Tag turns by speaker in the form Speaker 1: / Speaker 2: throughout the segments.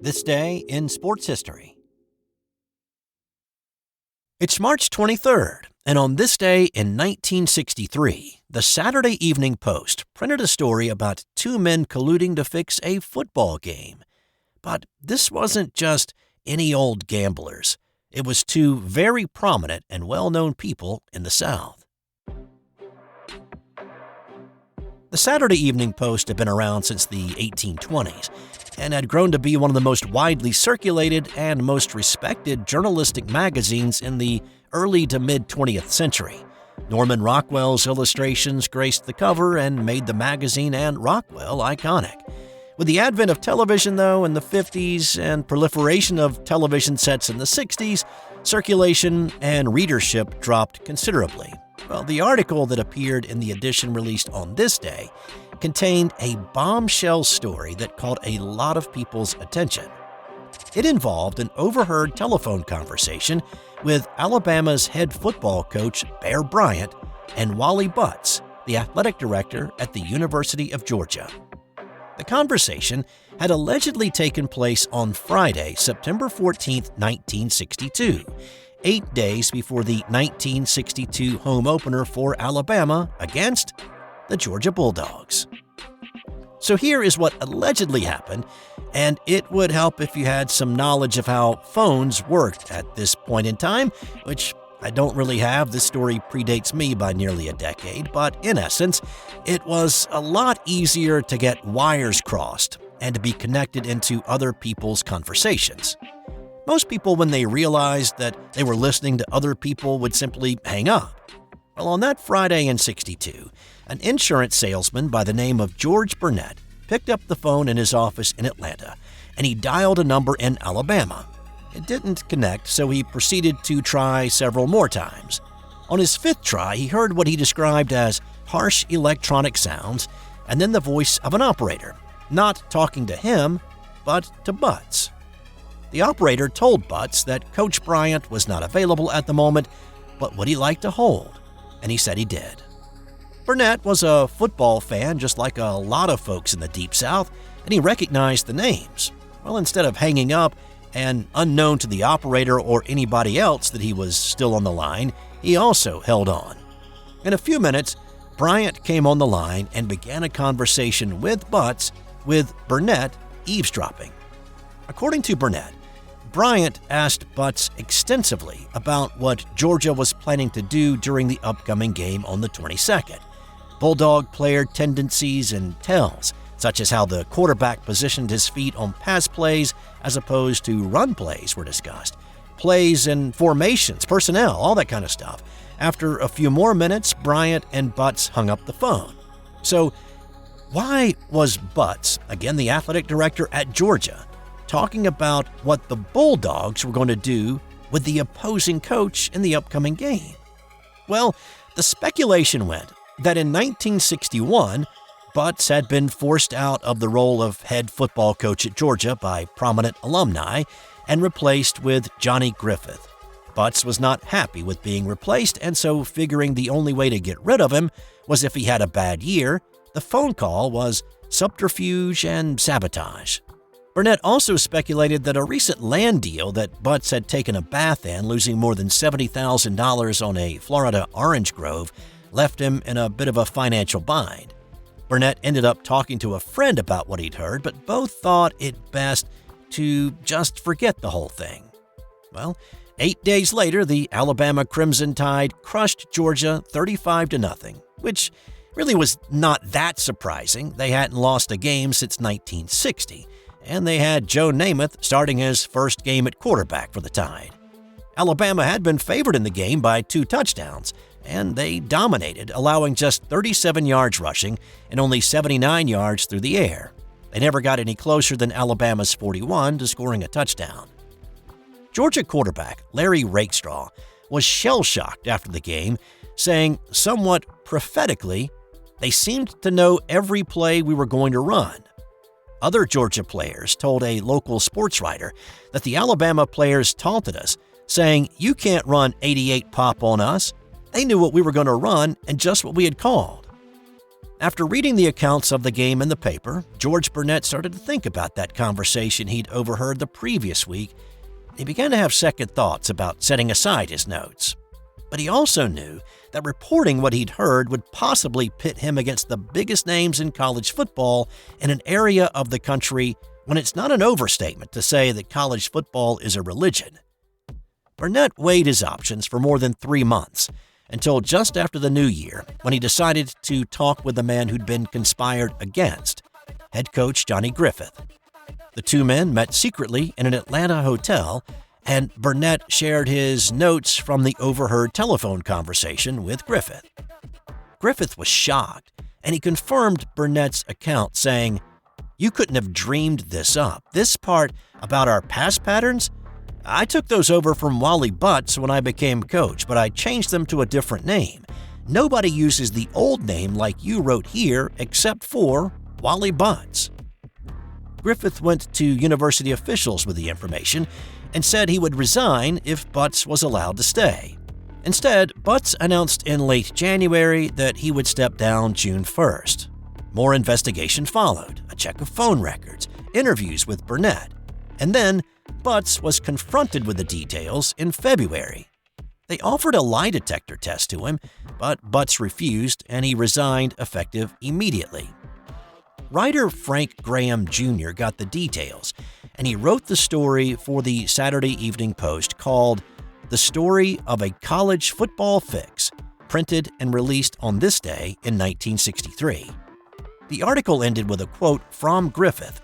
Speaker 1: This day in sports history. It's March 23rd, and on this day in 1963, the Saturday Evening Post printed a story about two men colluding to fix a football game. But this wasn't just any old gamblers. It was two very prominent and well-known people in the South. The Saturday Evening Post had been around since the 1820s and had grown to be one of the most widely circulated and most respected journalistic magazines in the early to mid-20th century. Norman Rockwell's illustrations graced the cover and made the magazine and Rockwell iconic. With the advent of television, though, in the 50s and proliferation of television sets in the 60s, circulation and readership dropped considerably. Well, the article that appeared in the edition released on this day contained a bombshell story that caught a lot of people's attention. It involved an overheard telephone conversation with Alabama's head football coach, Bear Bryant, and Wally Butts, the athletic director at the University of Georgia. The conversation had allegedly taken place on Friday, September 14, 1962, 8 days before the 1962 home opener for Alabama against the Georgia Bulldogs. So here is what allegedly happened, and it would help if you had some knowledge of how phones worked at this point in time, which I don't really have. This story predates me by nearly a decade, but in essence, it was a lot easier to get wires crossed and to be connected into other people's conversations. Most people, when they realized that they were listening to other people, would simply hang up. Well, on that Friday in '62, an insurance salesman by the name of George Burnett picked up the phone in his office in Atlanta, and he dialed a number in Alabama. It didn't connect, so he proceeded to try several more times. On his fifth try, he heard what he described as harsh electronic sounds, and then the voice of an operator, not talking to him, but to Butts. The operator told Butts that Coach Bryant was not available at the moment, but would he like to hold? And he said he did. Burnett was a football fan just like a lot of folks in the Deep South, and he recognized the names. Well, instead of hanging up, and unknown to the operator or anybody else that he was still on the line, he also held on. In a few minutes, Bryant came on the line and began a conversation with Butts, with Burnett eavesdropping. According to Burnett, Bryant asked Butts extensively about what Georgia was planning to do during the upcoming game on the 22nd. Bulldog player tendencies and tells, such as how the quarterback positioned his feet on pass plays as opposed to run plays, were discussed. Plays and formations, personnel, all that kind of stuff. After a few more minutes, Bryant and Butts hung up the phone. So, why was Butts, again the athletic director at Georgia, talking about what the Bulldogs were going to do with the opposing coach in the upcoming game? Well, the speculation went that in 1961, Butts had been forced out of the role of head football coach at Georgia by prominent alumni and replaced with Johnny Griffith. Butts was not happy with being replaced, and so figuring the only way to get rid of him was if he had a bad year, the phone call was subterfuge and sabotage. Burnett also speculated that a recent land deal that Butts had taken a bath in, losing more than $70,000 on a Florida orange grove, left him in a bit of a financial bind. Burnett ended up talking to a friend about what he'd heard, but both thought it best to just forget the whole thing. Well, 8 days later, the Alabama Crimson Tide crushed Georgia 35-0, which really was not that surprising. They hadn't lost a game since 1960, and they had Joe Namath starting his first game at quarterback for the Tide. Alabama had been favored in the game by 2 touchdowns, and they dominated, allowing just 37 yards rushing and only 79 yards through the air. They never got any closer than Alabama's 41 to scoring a touchdown. Georgia quarterback Larry Rakestraw was shell-shocked after the game, saying somewhat prophetically, "They seemed to know every play we were going to run." Other Georgia players told a local sports writer that the Alabama players taunted us, saying, "You can't run 88 pop on us." They knew what we were going to run and just what we had called. After reading the accounts of the game in the paper, George Burnett started to think about that conversation he'd overheard the previous week. He began to have second thoughts about setting aside his notes. But he also knew that reporting what he'd heard would possibly pit him against the biggest names in college football in an area of the country when it's not an overstatement to say that college football is a religion. Burnett weighed his options for more than 3 months, until just after the new year, when he decided to talk with the man who'd been conspired against, head coach Johnny Griffith. The two men met secretly in an Atlanta hotel, and Burnett shared his notes from the overheard telephone conversation with Griffith. Griffith was shocked, and he confirmed Burnett's account, saying, "You couldn't have dreamed this up. This part about our pass patterns? I took those over from Wally Butts when I became coach, but I changed them to a different name. Nobody uses the old name like you wrote here except for Wally Butts." Griffith went to university officials with the information and said he would resign if Butts was allowed to stay. Instead, Butts announced in late January that he would step down June 1st. More investigation followed, a check of phone records, interviews with Burnett, and then Butts was confronted with the details in February. They offered a lie detector test to him, but Butts refused and he resigned effective immediately. Writer Frank Graham Jr. got the details, and he wrote the story for the Saturday Evening Post called "The Story of a College Football Fix," printed and released on this day in 1963. The article ended with a quote from Griffith,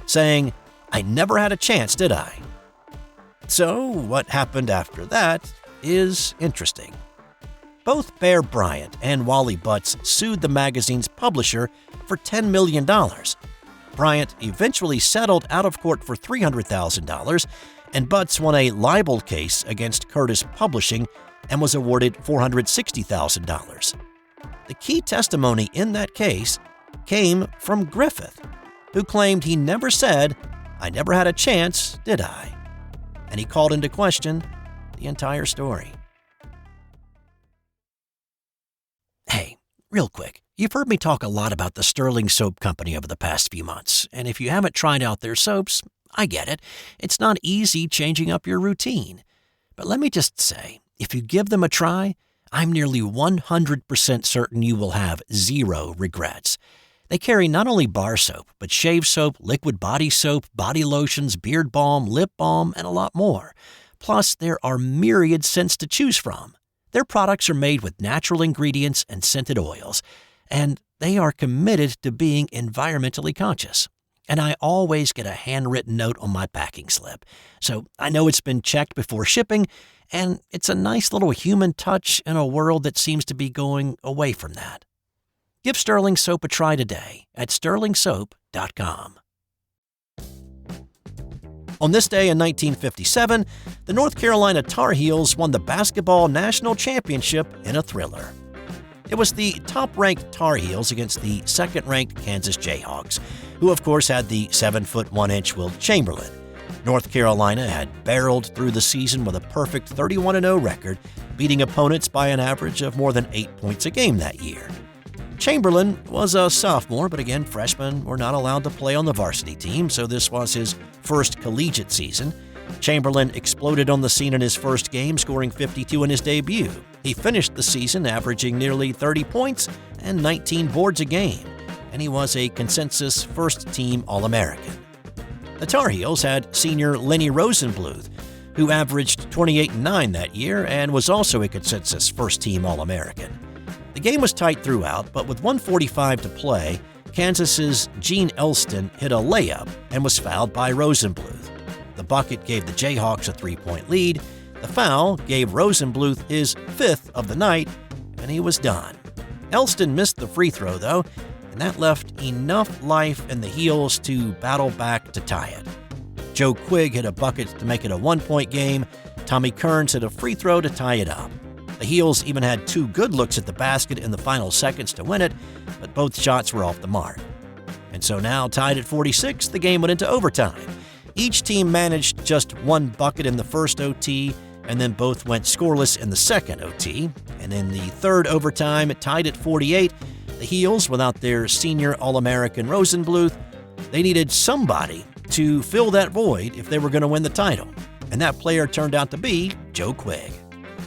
Speaker 1: saying, "I never had a chance, did I?" So, what happened after that is interesting. Both Bear Bryant and Wally Butts sued the magazine's publisher for $10 million. Bryant eventually settled out of court for $300,000, and Butts won a libel case against Curtis Publishing and was awarded $460,000. The key testimony in that case came from Griffith, who claimed he never said, "I never had a chance, did I?" And he called into question the entire story. Hey, real quick, you've heard me talk a lot about the Sterling Soap Company over the past few months, and if you haven't tried out their soaps, I get it. It's not easy changing up your routine. But let me just say, if you give them a try, I'm nearly 100% certain you will have zero regrets. They carry not only bar soap, but shave soap, liquid body soap, body lotions, beard balm, lip balm, and a lot more. Plus, there are myriad scents to choose from. Their products are made with natural ingredients and scented oils, and they are committed to being environmentally conscious. And I always get a handwritten note on my packing slip, so I know it's been checked before shipping, and it's a nice little human touch in a world that seems to be going away from that. Give Sterling Soap a try today at sterlingsoap.com. On this day in 1957, the North Carolina Tar Heels won the basketball national championship in a thriller. It was the top-ranked Tar Heels against the second-ranked Kansas Jayhawks, who of course had the 7'1" Wilt Chamberlain. North Carolina had barreled through the season with a perfect 31-0 record, beating opponents by an average of more than 8 points a game that year. Chamberlain was a sophomore, but again, freshmen were not allowed to play on the varsity team, so this was his first collegiate season. Chamberlain exploded on the scene in his first game, scoring 52 in his debut. He finished the season averaging nearly 30 points and 19 boards a game, and he was a consensus first-team All-American. The Tar Heels had senior Lenny Rosenbluth, who averaged 28-9 that year and was also a consensus first-team All-American. The game was tight throughout, but with 1:45 to play, Kansas's Gene Elston hit a layup and was fouled by Rosenbluth. The bucket gave the Jayhawks a 3-point lead. The foul gave Rosenbluth his 5th of the night, and he was done. Elston missed the free throw, though, and that left enough life in the Heels to battle back to tie it. Joe Quigg hit a bucket to make it a 1-point game. Tommy Kearns hit a free throw to tie it up. The Heels even had 2 good looks at the basket in the final seconds to win it, but both shots were off the mark. And so now, tied at 46, the game went into overtime. Each team managed just 1 bucket in the first OT, and then both went scoreless in the second OT. And in the third overtime, tied at 48, The Heels, without their senior All-American Rosenbluth, they needed somebody to fill that void if they were going to win the title, and that player turned out to be Joe Quigg.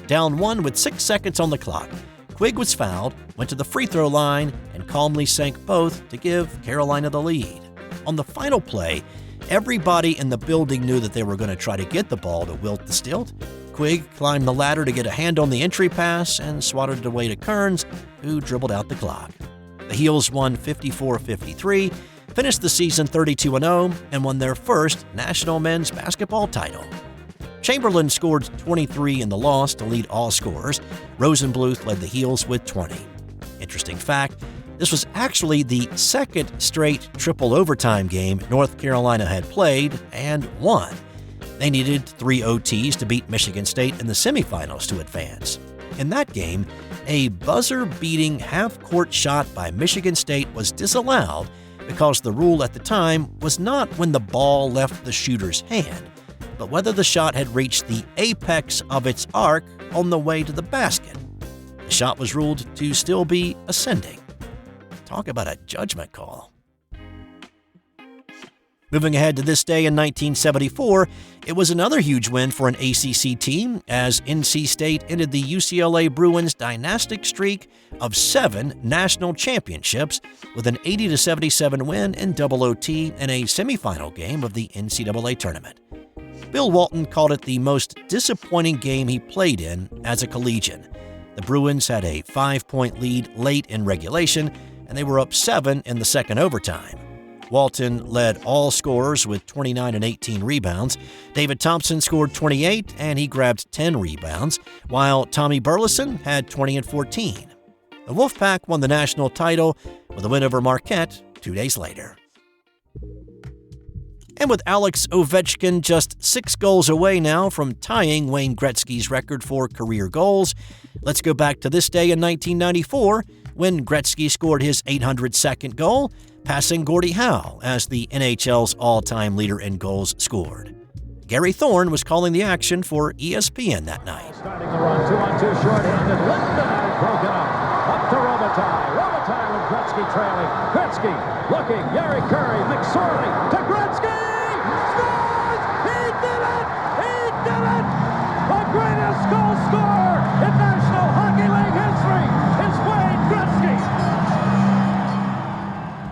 Speaker 1: Down one with 6 seconds on the clock, Quigg was fouled, went to the free throw line, and calmly sank both to give Carolina the lead. On the final play, everybody in the building knew that they were going to try to get the ball to Wilt the Stilt. Quigg climbed the ladder to get a hand on the entry pass and swatted it away to Kearns, who dribbled out the clock. The Heels won 54-53, finished the season 32-0, and won their first national men's basketball title. Chamberlain scored 23 in the loss to lead all scorers. Rosenbluth led the Heels with 20. Interesting fact, this was actually the second straight triple overtime game North Carolina had played and won. They needed 3 OTs to beat Michigan State in the semifinals to advance. In that game, a buzzer-beating half-court shot by Michigan State was disallowed because the rule at the time was not when the ball left the shooter's hand, but whether the shot had reached the apex of its arc on the way to the basket. The shot was ruled to still be ascending. Talk about a judgment call. Moving ahead to this day in 1974, it was another huge win for an ACC team as NC State ended the UCLA Bruins' dynastic streak of 7 national championships with an 80-77 win in double OT in a semifinal game of the NCAA tournament. Bill Walton called it the most disappointing game he played in as a collegian. The Bruins had a 5-point lead late in regulation, and they were up 7 in the second overtime. Walton led all scorers with 29 and 18 rebounds. David Thompson scored 28, and he grabbed 10 rebounds, while Tommy Burleson had 20 and 14. The Wolfpack won the national title with a win over Marquette 2 days later. And with Alex Ovechkin just 6 goals away now from tying Wayne Gretzky's record for career goals, let's go back to this day in 1994 when Gretzky scored his 802nd goal, passing Gordie Howe as the NHL's all-time leader in goals scored. Gary Thorne was calling the action for ESPN that night.
Speaker 2: Starting the run, 2-on-2 short-handed, Lindenau broken up to Robitaille. Robitaille with Gretzky trailing. Gretzky looking, Gary Curry, McSorley to Gretzky! Scores! He did it! He did it! The greatest goal scorer in National Hockey League history is Wayne Gretzky!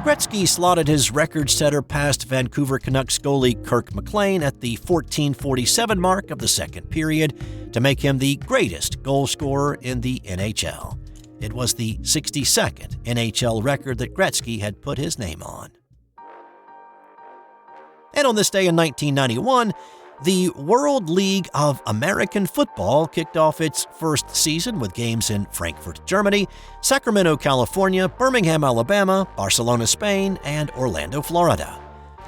Speaker 1: Gretzky slotted his record setter past Vancouver Canucks goalie Kirk McLean at the 14:47 mark of the second period to make him the greatest goal scorer in the NHL. It was the 62nd NHL record that Gretzky had put his name on. And on this day in 1991, the World League of American Football kicked off its first season with games in Frankfurt, Germany, Sacramento, California, Birmingham, Alabama, Barcelona, Spain, and Orlando, Florida.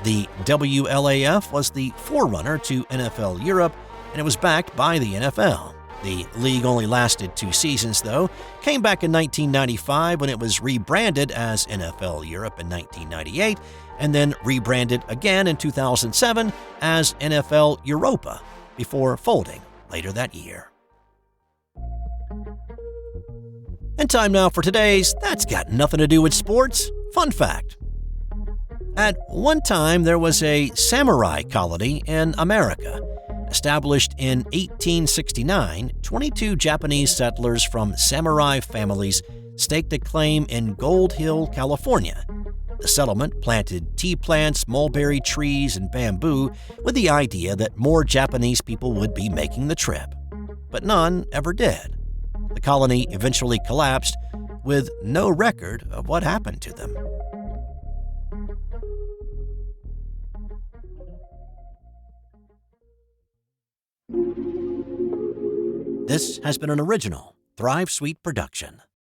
Speaker 1: The WLAF was the forerunner to NFL Europe, and it was backed by the NFL. The league only lasted 2 seasons, though, came back in 1995 when it was rebranded as NFL Europe in 1998, and then rebranded again in 2007 as NFL Europa, before folding later that year. And time now for today's That's Got Nothing to Do with Sports fun fact. At one time, there was a samurai colony in America. Established in 1869, 22 Japanese settlers from samurai families staked a claim in Gold Hill, California. The settlement planted tea plants, mulberry trees, and bamboo with the idea that more Japanese people would be making the trip. But none ever did. The colony eventually collapsed with no record of what happened to them. This has been an original Thrive Suite production.